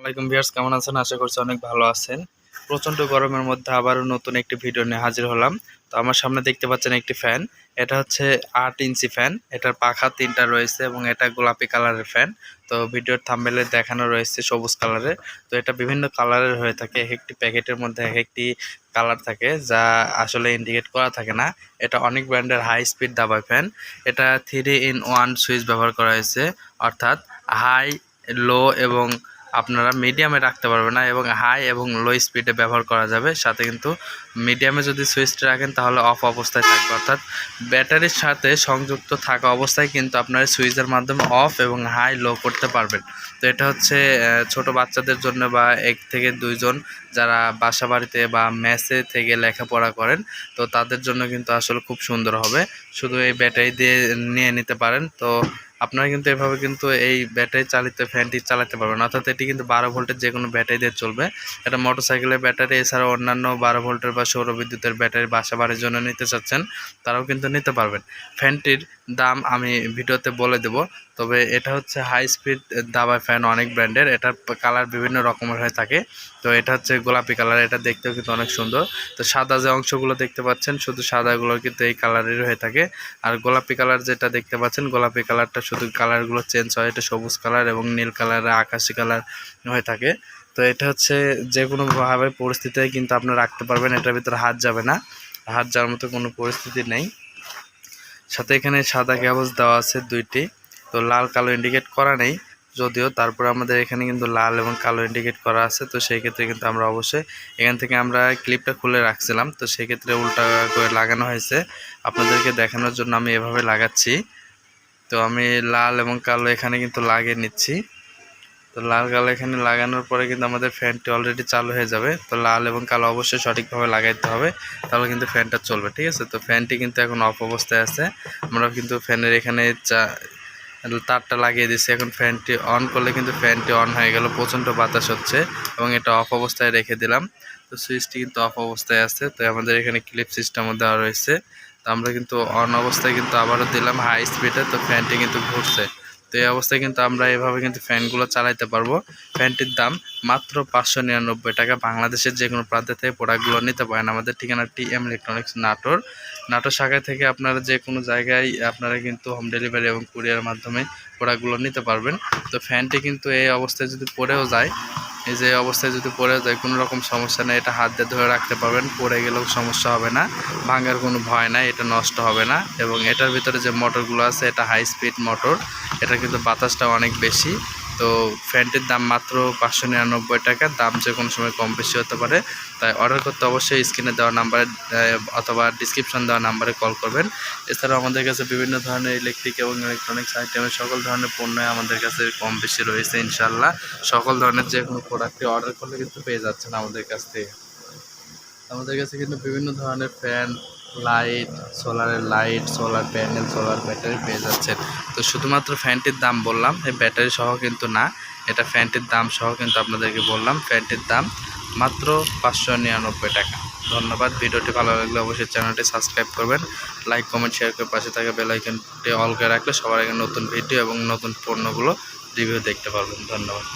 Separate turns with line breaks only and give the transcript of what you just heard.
ওয়ালাইকুম ভিউয়ার্স, কেমন আছেন? আশা করছি অনেক ভালো আছেন। প্রচণ্ড গরমের মধ্যে আবারও নতুন একটি ভিডিও নিয়ে হাজির হলাম। তো আমার সামনে দেখতে পাচ্ছেন একটি ফ্যান। এটা হচ্ছে ৮ ইঞ্চি ফ্যান। এটার পাখা ৩টা রয়েছে এবং এটা গোলাপি কালারের ফ্যান। তো ভিডিওর থাম্বনেলে দেখানো রয়েছে সবুজ কালারের। তো এটা বিভিন্ন কালারের হয়ে থাকে। একটি প্যাকেটের মধ্যে একটি কালার থাকে, যা আসলে ইন্ডিকেট করা থাকে না। এটা অনেক ব্র্যান্ডের হাই স্পিড দাবায় ফ্যান। এটা 3-in-1 সুইচ ব্যবহার করা হয়েছে, অর্থাৎ হাই, লো এবং আপনারা মিডিয়ামে রাখতে পারবেন না, এবং হাই এবং লো স্পিডে ব্যবহার করা যাবে। সাথে কিন্তু মিডিয়ামে যদি সুইচটা রাখেন তাহলে অফ অবস্থায় থাকবে, অর্থাৎ ব্যাটারির সাথে সংযুক্ত থাকা অবস্থায় কিন্তু আপনারা সুইচের মাধ্যমে অফ এবং হাই লো করতে পারবেন। তো এটা হচ্ছে ছোট বাচ্চাদের জন্য বা 1 থেকে 2 জন যারা বাসা বাড়িতে বা মেসে থেকে লেখাপড়া করেন, তো তাদের জন্য কিন্তু আসলে খুব সুন্দর হবে। শুধু এই ব্যাটারি দিয়ে নিয়ে নিতে পারেন। তো আপনারা কিন্তু এভাবে কিন্তু এই ব্যাটারি চালিত ফ্যানটি চালাতে পারবেন, অর্থাৎ এটি কিন্তু 12 ভোল্টের যে কোনো ব্যাটারি দিয়ে চলবে। এটা মোটরসাইকেলের ব্যাটারি, এছাড়াও অন্যান্য 12 ভোল্টের বা সৌরবিদ্যুতের ব্যাটারি বাসা বাড়ির জন্য নিতে চাচ্ছেন, তারাও কিন্তু নিতে পারবেন। ফ্যানটির দাম আমি ভিডিওতে বলে দেব। তবে এটা হচ্ছে হাই স্পিড দাবা ফ্যান, অনেক ব্র্যান্ডের। এটার কালার বিভিন্ন রকমের হয়ে থাকে। তো এটা হচ্ছে গোলাপি কালার, এটা দেখতেও কিন্তু অনেক সুন্দর। তো সাদা যে অংশগুলো দেখতে পাচ্ছেন, শুধু সাদাগুলো কিন্তু এই কালারের হয়ে থাকে। আর গোলাপি কালার যেটা দেখতে পাচ্ছেন, গোলাপি কালারটা শুধু কালারগুলো চেঞ্জ হয়। এটা সবুজ কালার এবং নীল কালার, আকাশি কালার হয়ে থাকে। তো এটা হচ্ছে যে কোনোভাবে পরিস্থিতিতে কিন্তু আপনারা রাখতে পারবেন। এটার ভিতরে হাত যাবে না, হাত যাওয়ার মতো কোনো পরিস্থিতি নেই। সাথে এখানে সাদা কাগজ দেওয়া আছে 2টি। তো লাল কালো ইন্ডিকেট করা নেই যদিও, তারপরে আমাদের এখানে কিন্তু লাল এবং কালো ইন্ডিকেট করা আছে। তো সেই ক্ষেত্রে কিন্তু আমরা অবশ্যই এখান থেকে আমরা ক্লিপটা খুলে রাখছিলাম, তো সেই ক্ষেত্রে উল্টা করে লাগানো হয়েছে। আপনাদেরকে দেখানোর জন্য আমি এভাবে লাগাচ্ছি। তো আমি লাল এবং কালো এখানে কিন্তু লাগিয়ে নিচ্ছি। তো লাল কালো এখানে লাগানোর পরে কিন্তু আমাদের ফ্যানটি অলরেডি চালু হয়ে যাবে। তো লাল এবং কালো অবশ্যই সঠিকভাবে লাগাইতে হবে, তাহলে কিন্তু ফ্যানটা চলবে। ঠিক আছে, তো ফ্যানটি কিন্তু এখন অফ অবস্থায় আছে। আমরা কিন্তু ফ্যানের এখানে তারটা লাগিয়ে দিচ্ছি। এখন ফ্যানটি অন করলে কিন্তু ফ্যানটি অন হয়ে গেল, প্রচণ্ড বাতাস হচ্ছে এবং এটা অফ অবস্থায় রেখে দিলাম। তো সুইচটি কিন্তু অফ অবস্থায় আছে। তো আমাদের এখানে ক্লিপ সিস্টেমও দেওয়া রয়েছে। তো আমরা কিন্তু অন অবস্থায় কিন্তু আবারও দিলাম হাই স্পিডে, তো ফ্যানটি কিন্তু ঘুরছে। তো এই অবস্থায় কিন্তু আমরা এভাবে কিন্তু ফ্যানগুলো চালাতে পারবো। ফ্যানটির দাম মাত্র 599 টাকা। বাংলাদেশের যে কোনো প্রান্ত থেকে প্রোডাক্টগুলো নিতে পারেন। আমাদের ঠিকানা TM ইলেকট্রনিক্স, নাটোর শাখা থেকে আপনারা যে কোনো জায়গায় আপনারা কিন্তু হোম ডেলিভারি এবং কুরিয়ার মাধ্যমে প্রোডাক্টগুলো নিতে পারবেন। তো ফ্যানটি কিন্তু এই অবস্থায় যদি পড়েও যায়, এই যে অবস্থায় যদি পড়ে যায়, কোনো রকম সমস্যা নেই। এটা হাত দিয়ে ধরে রাখতে পারবেন, পড়ে গেলেও সমস্যা হবে না, ভাঙার কোনো ভয় নাই, এটা নষ্ট হবে না। এবং এটার ভিতরে যে মোটরগুলো আছে, এটা হাই স্পিড মোটর, এটা কিন্তু বাতাসটা অনেক বেশি। তো ফ্যানটির দাম মাত্র 599 টাকা। দাম যে কোনো সময় কম বেশি হতে পারে, তাই অর্ডার করতে অবশ্যই স্ক্রিনে দেওয়া নাম্বারে অথবা ডিসক্রিপশন দেওয়া নাম্বারে কল করবেন। এছাড়াও আমাদের কাছে বিভিন্ন ধরনের ইলেকট্রিক এবং ইলেকট্রনিক্স আইটেমের সকল ধরনের পণ্য আমাদের কাছে কম বেশি রয়েছে ইনশাল্লাহ। সকল ধরনের যে কোনো প্রোডাক্টটি অর্ডার করলে কিন্তু পেয়ে যাচ্ছেন আমাদের কাছ থেকে। আমাদের কাছে কিন্তু বিভিন্ন ধরনের ফ্যান, লাইট, সোলারের light, solar panel, solar battery পেয়ে যাচ্ছেন। তো শুধুমাত্র ফ্যানটির দাম বললাম, এই ব্যাটারি সহ কিন্তু না, এটা ফ্যানটির দাম সহ কিন্তু আপনাদেরকে বললাম। ফ্যানটির দাম মাত্র 599 টাকা। ধন্যবাদ। ভিডিওটি ভালো লাগলে অবশ্যই চ্যানেলটি সাবস্ক্রাইব করবেন, লাইক কমেন্ট শেয়ার করে পাশে থাকা বেল আইকনটি অল করে রাখলে সবার আগে নতুন ভিডিও এবং নতুন পণ্যগুলো রিভিউ দেখতে পারবেন। ধন্যবাদ।